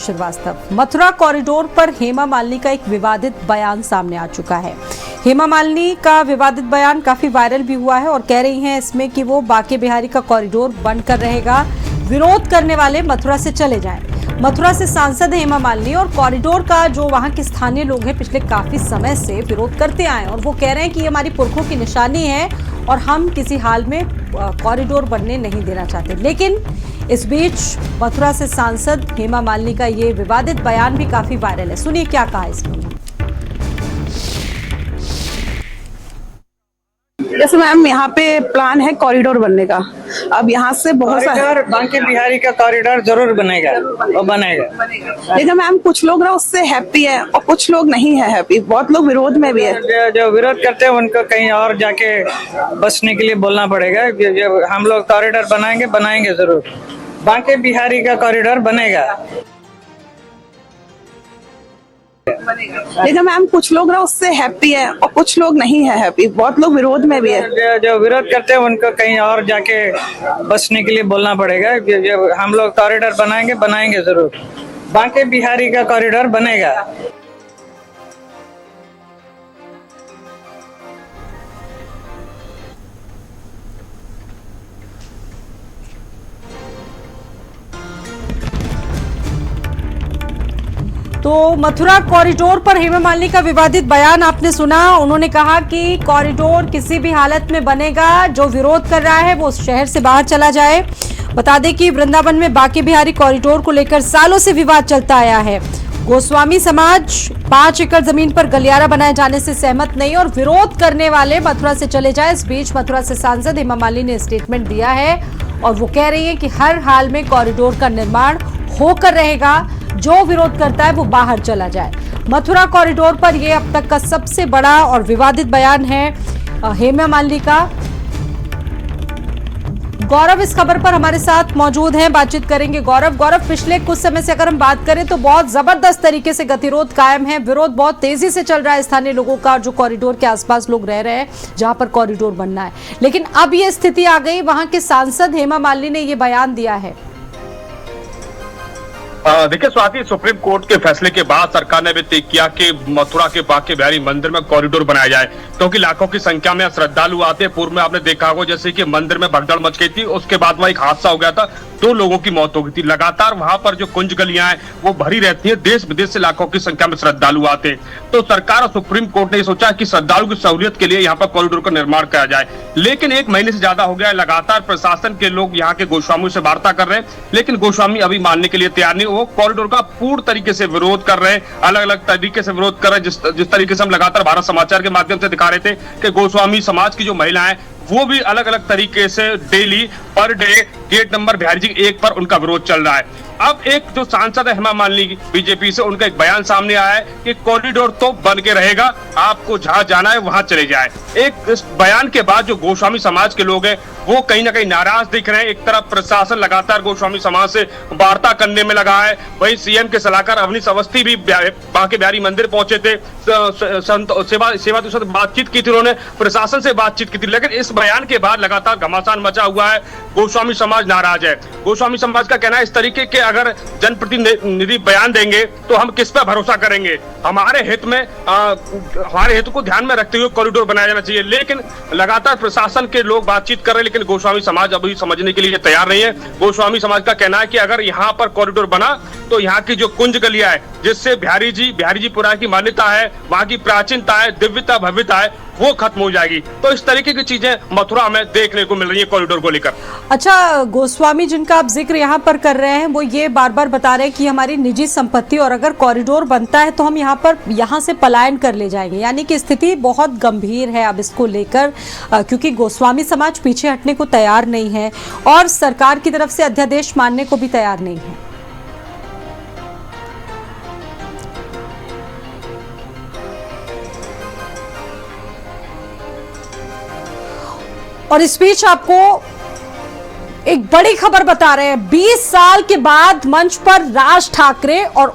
Srivastava. Mathura corridor पर हेमा मालिनी का एक विवादित बयान सामने आ चुका है। हेमा मालिनी का विवादित बयान काफी वायरल भी हुआ है और कह रही हैं इसमें कि वो बांके बिहारी का कॉरिडोर बंद कर रहेगा, विरोध करने वाले मथुरा से चले जाएं। मथुरा से सांसद हेमा मालिनी और कॉरिडोर का जो वहां के स्थानीय लोग हैं पिछले काफी समय से विरोध करते आए और वो कह रहे हैं कि ये हमारी पुरखों की निशानी है और हम किसी हाल में कॉरिडोर बनने नहीं देना चाहते। लेकिन इस बीच मथुरा से सांसद हेमा मालिनी का ये विवादित बयान भी काफी वायरल है। सुनिए क्या कहा इसमें। जैसे मैम यहाँ पे प्लान है कॉरिडोर बनने का। अब यहाँ से बहुत सारे बांके बिहारी का कॉरिडोर जरूर बनेगा और बनेगा। लेकिन मैम कुछ लोग ना उससे हैप्पी है और कुछ लोग नहीं है हैप्पी। बहुत लोग विरोध में भी है। जो विरोध करते हैं उनको कहीं और जाके बसने के लिए बोलना पड़ेगा। जो हम लोग कॉरिडोर बनाएंगे जरूर। बांके बिहारी का कॉरिडोर बनेगा। लेकिन मैम कुछ लोग ना उससे हैप्पी है और कुछ लोग नहीं है हैप्पी। बहुत लोग विरोध में भी है। जो विरोध करते हैं उनको कहीं और जाके बसने के लिए बोलना पड़ेगा। जो हम लोग कॉरिडोर बनाएंगे जरूर। बांके बिहारी का कॉरिडोर बनेगा। तो मथुरा कॉरिडोर पर हेमा मालिनी का विवादित बयान आपने सुना। उन्होंने कहा कि कॉरिडोर किसी भी हालत में बनेगा, जो विरोध कर रहा है वो उस शहर से बाहर चला जाए। बता दें कि वृंदावन में बांके बिहारी कॉरिडोर को लेकर सालों से विवाद चलता आया है। गोस्वामी समाज 5 एकड़ जमीन पर गलियारा बनाए जाने से सहमत नहीं और विरोध करने वाले मथुरा से चले जाए। इस बीच मथुरा से सांसद हेमा मालिनी ने स्टेटमेंट दिया है और वो कह रही है कि हर हाल में कॉरिडोर का निर्माण होकर रहेगा, जो विरोध करता है वो बाहर चला जाए। मथुरा कॉरिडोर पर यह अब तक का सबसे बड़ा और विवादित बयान है हेमा मालिनी का। गौरव इस खबर पर हमारे साथ मौजूद हैं, बातचीत करेंगे। गौरव, पिछले कुछ समय से अगर हम बात करें तो बहुत जबरदस्त तरीके से गतिरोध कायम है, विरोध बहुत तेजी से चल रहा है स्थानीय लोगों का, जो कॉरिडोर के आसपास लोग रह रहे हैं जहां पर कॉरिडोर बनना है। लेकिन अब ये स्थिति आ गई, वहां के सांसद हेमा मालिनी ने ये बयान दिया है। देखिए स्वाति, सुप्रीम कोर्ट के फैसले के बाद सरकार ने भी तय किया कि मथुरा के बांके बिहारी मंदिर में कॉरिडोर बनाया जाए, क्योंकि लाखों की संख्या में श्रद्धालु आते हैं। पूर्व में आपने देखा होगा जैसे कि मंदिर में भगदड़ मच गई थी, उसके बाद वहां एक हादसा हो गया था, 2 लोगों की मौत हो गई थी। लगातार वहां पर जो कुंज गलियां हैं वो भरी रहती है, देश विदेश से लाखों की संख्या में श्रद्धालु आते हैं। तो सरकार और सुप्रीम कोर्ट ने सोचा कि श्रद्धालु की सहूलियत के लिए यहाँ पर कॉरिडोर का निर्माण किया जाए। लेकिन 1 महीने से ज्यादा हो गया है, लगातार प्रशासन के लोग यहाँ के गोस्वामी से वार्ता कर रहे हैं, लेकिन गोस्वामी अभी मानने के लिए तैयार नहीं। वो कॉरिडोर का पूर्ण तरीके से विरोध कर रहे हैं, अलग अलग तरीके से विरोध कर रहे हैं। जिस तरीके से हम लगातार भारत समाचार के माध्यम से दिखा रहे थे कि गोस्वामी समाज की जो महिलाएं वो भी अलग अलग तरीके से daily per day gate number Bihari ji 1 पर उनका विरोध चल रहा है। अब एक जो सांसद है हेमा मालिनी बीजेपी से, उनका एक बयान सामने आया है कि कॉरिडोर तो बन के रहेगा, आपको जहां जाना है वहां चले जाए। एक इस बयान के बाद जो गोस्वामी समाज के लोग हैं वो कहीं ना कहीं नाराज दिख रहे हैं। एक तरफ प्रशासन लगातार गोस्वामी समाज से वार्ता करने में लगा है, वहीं सीएम के सलाहकार अवनीश अवस्थी भी बांके बिहारी मंदिर पहुंचे थे, सेवा के साथ बातचीत की थी, उन्होंने प्रशासन से बातचीत की थी। लेकिन इस बयान के बाद लगातार घमासान मचा हुआ है, गोस्वामी समाज नाराज है। गोस्वामी समाज का कहना है इस तरीके के अगर जनप्रतिनिधि बयान देंगे तो हम किस पर भरोसा करेंगे। हमारे हित में हमारे हित को ध्यान में रखते हुए कॉरिडोर बनाया जाना चाहिए। लेकिन लगातार प्रशासन के लोग बातचीत कर रहे हैं, लेकिन गोस्वामी समाज अभी समझने के लिए तैयार नहीं है। गोस्वामी समाज का कहना है कि अगर यहाँ पर कॉरिडोर बना तो यहाँ की जो कुंज गलियां है, जिससे बिहारी जी पुरा की मान्यता है, वहाँ की प्राचीनता है, दिव्यता भव्यता है, वो खत्म हो जाएगी। तो इस तरीके की चीजें मथुरा में देखने को मिल रही है कॉरिडोर को लेकर। अच्छा, गोस्वामी जिनका आप जिक्र यहाँ पर कर रहे हैं वो ये बार बार बता रहे हैं कि हमारी निजी संपत्ति और अगर कॉरिडोर बनता है तो हम यहाँ से पलायन कर ले जाएंगे। यानी कि स्थिति बहुत गंभीर है अब इसको लेकर, क्योंकि गोस्वामी समाज पीछे हटने को तैयार नहीं है और सरकार की तरफ से अध्यादेश मानने को भी तैयार नहीं है। और इस बीच आपको एक बड़ी खबर बता रहे हैं। 20 साल के बाद मंच पर राज ठाकरे और